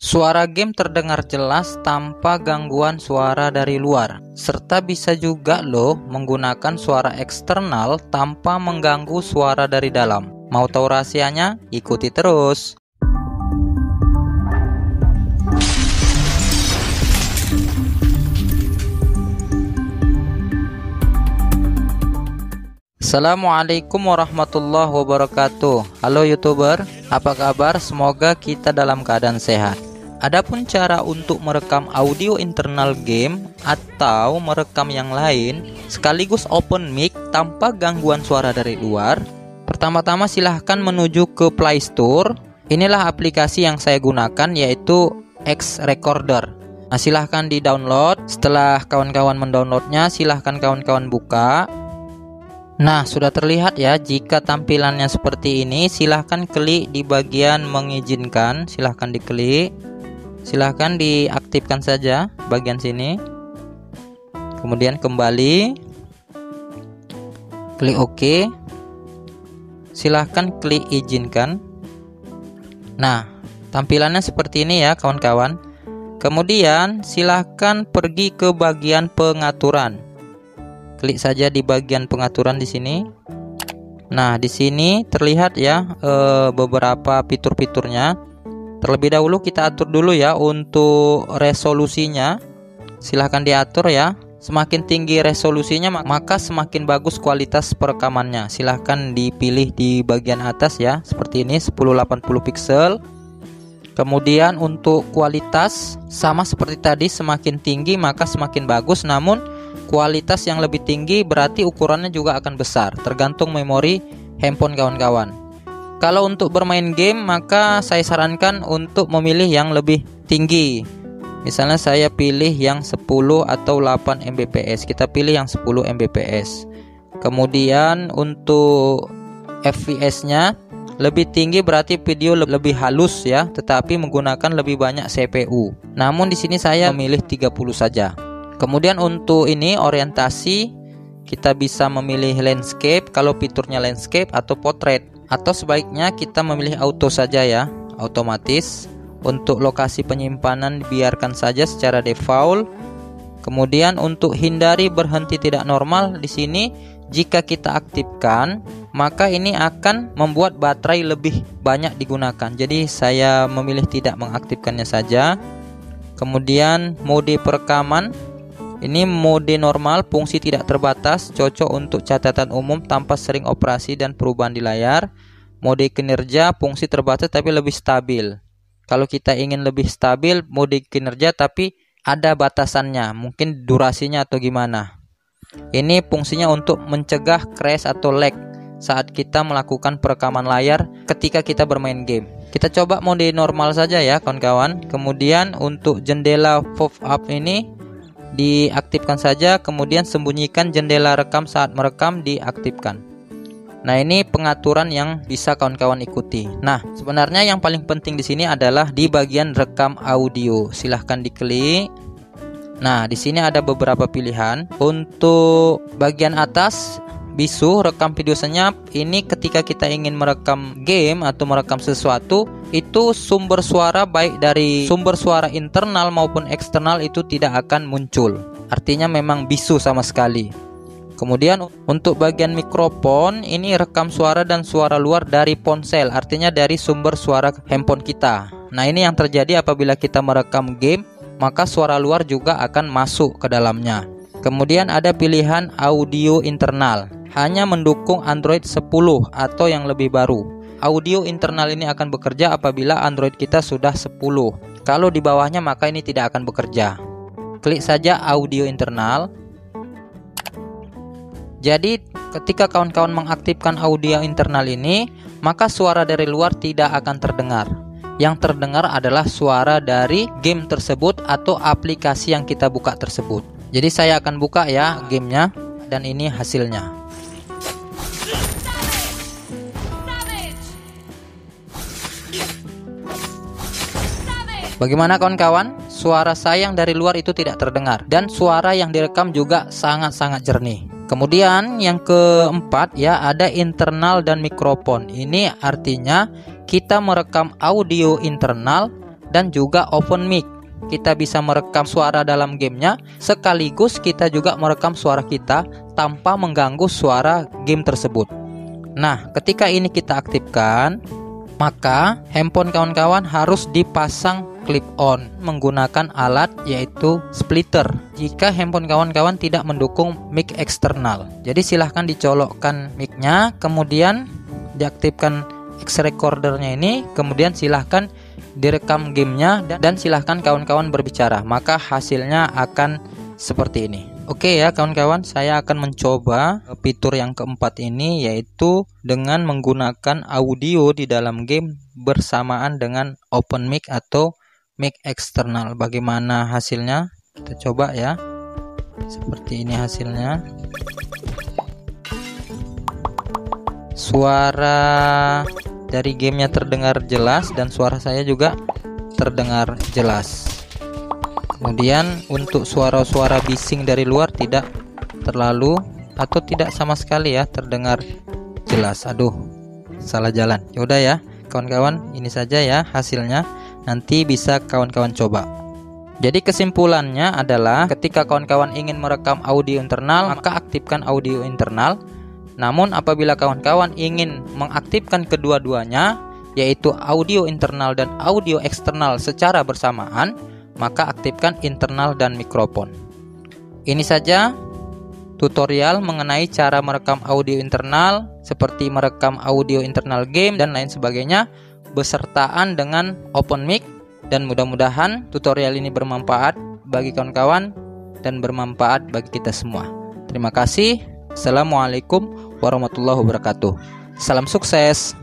Suara game terdengar jelas tanpa gangguan suara dari luar, serta bisa juga loh menggunakan suara eksternal tanpa mengganggu suara dari dalam. Mau tahu rahasianya? Ikuti terus. Assalamualaikum warahmatullahi wabarakatuh. Halo YouTuber, apa kabar? Semoga kita dalam keadaan sehat. Adapun cara untuk merekam audio internal game atau merekam yang lain sekaligus open mic tanpa gangguan suara dari luar, pertama-tama silahkan menuju ke Play Store. Inilah aplikasi yang saya gunakan, yaitu X Recorder. Nah, silahkan di download. Setelah kawan-kawan mendownloadnya, silahkan kawan-kawan buka. Nah, sudah terlihat ya, jika tampilannya seperti ini, silahkan klik di bagian mengizinkan, silahkan diklik. Silahkan diaktifkan saja bagian sini. Kemudian kembali, klik OK. Silahkan klik izinkan. Nah, tampilannya seperti ini ya kawan-kawan. Kemudian silahkan pergi ke bagian pengaturan. Klik saja di bagian pengaturan di sini. Nah, di sini terlihat ya beberapa fitur-fiturnya. Terlebih dahulu kita atur dulu ya untuk resolusinya. Silahkan diatur ya. Semakin tinggi resolusinya maka semakin bagus kualitas perekamannya. Silahkan dipilih di bagian atas ya, seperti ini 1080 pixel. Kemudian untuk kualitas sama seperti tadi, semakin tinggi maka semakin bagus. Namun kualitas yang lebih tinggi berarti ukurannya juga akan besar, tergantung memori handphone kawan-kawan. Kalau untuk bermain game maka saya sarankan untuk memilih yang lebih tinggi. Misalnya saya pilih yang 10 atau 8 Mbps. Kita pilih yang 10 Mbps. Kemudian untuk FPS-nya lebih tinggi berarti video lebih halus ya, tetapi menggunakan lebih banyak CPU. Namun di sini saya memilih 30 saja. Kemudian untuk ini orientasi, kita bisa memilih landscape kalau fiturnya landscape atau portrait, atau sebaiknya kita memilih auto saja ya, otomatis. Untuk lokasi penyimpanan biarkan saja secara default. Kemudian untuk hindari berhenti tidak normal, di sini jika kita aktifkan maka ini akan membuat baterai lebih banyak digunakan. Jadi saya memilih tidak mengaktifkannya saja. Kemudian mode perekaman, ini mode normal, fungsi tidak terbatas, cocok untuk catatan umum tanpa sering operasi dan perubahan di layar. Mode kinerja, fungsi terbatas tapi lebih stabil. Kalau kita ingin lebih stabil, mode kinerja tapi ada batasannya, mungkin durasinya atau gimana. Ini fungsinya untuk mencegah crash atau lag saat kita melakukan perekaman layar ketika kita bermain game. Kita coba mode normal saja ya kawan-kawan. Kemudian untuk jendela pop-up ini diaktifkan saja, kemudian sembunyikan jendela rekam saat merekam, diaktifkan. Nah, ini pengaturan yang bisa kawan-kawan ikuti. Nah, sebenarnya yang paling penting di sini adalah di bagian rekam audio. Silahkan diklik. Nah, di sini ada beberapa pilihan. Untuk bagian atas bisu rekam video senyap, ini ketika kita ingin merekam game atau merekam sesuatu, itu sumber suara baik dari sumber suara internal maupun eksternal itu tidak akan muncul. Artinya memang bisu sama sekali. Kemudian untuk bagian mikrofon, ini rekam suara dan suara luar dari ponsel, artinya dari sumber suara handphone kita. Nah, ini yang terjadi apabila kita merekam game, maka suara luar juga akan masuk ke dalamnya. Kemudian ada pilihan audio internal, hanya mendukung Android 10 atau yang lebih baru. Audio internal ini akan bekerja apabila Android kita sudah 10. Kalau di bawahnya maka ini tidak akan bekerja. Klik saja audio internal. Jadi ketika kawan-kawan mengaktifkan audio internal ini, maka suara dari luar tidak akan terdengar. Yang terdengar adalah suara dari game tersebut atau aplikasi yang kita buka tersebut. Jadi saya akan buka ya gamenya, dan ini hasilnya. Bagaimana kawan-kawan? Suara saya yang dari luar itu tidak terdengar, dan suara yang direkam juga sangat-sangat jernih. Kemudian yang keempat ya, ada internal dan mikrofon. Ini artinya kita merekam audio internal dan juga open mic. Kita bisa merekam suara dalam gamenya, sekaligus kita juga merekam suara kita tanpa mengganggu suara game tersebut. Nah, ketika ini kita aktifkan, maka handphone kawan-kawan harus dipasang clip on menggunakan alat yaitu splitter jika handphone kawan-kawan tidak mendukung mic eksternal. Jadi silahkan dicolokkan mic-nya, kemudian diaktifkan X recordernya ini, kemudian silahkan direkam gamenya dan silahkan kawan-kawan berbicara, maka hasilnya akan seperti ini. Oke ya kawan-kawan, saya akan mencoba fitur yang keempat ini, yaitu dengan menggunakan audio di dalam game bersamaan dengan open mic atau mic eksternal. Bagaimana hasilnya? Kita coba ya. Seperti ini hasilnya. Suara dari gamenya terdengar jelas dan suara saya juga terdengar jelas. Kemudian untuk suara-suara bising dari luar tidak terlalu atau tidak sama sekali ya terdengar jelas. Aduh, salah jalan. Yaudah ya kawan-kawan, ini saja ya hasilnya. Nanti bisa kawan-kawan coba. Jadi kesimpulannya adalah ketika kawan-kawan ingin merekam audio internal, maka aktifkan audio internal. Namun apabila kawan-kawan ingin mengaktifkan kedua-duanya, yaitu audio internal dan audio eksternal secara bersamaan, maka aktifkan internal dan mikrofon. Ini saja tutorial mengenai cara merekam audio internal, seperti merekam audio internal game dan lain sebagainya, besertaan dengan open mic. Dan mudah-mudahan tutorial ini bermanfaat bagi kawan-kawan dan bermanfaat bagi kita semua. Terima kasih. Assalamualaikum warahmatullahi wabarakatuh. Salam sukses.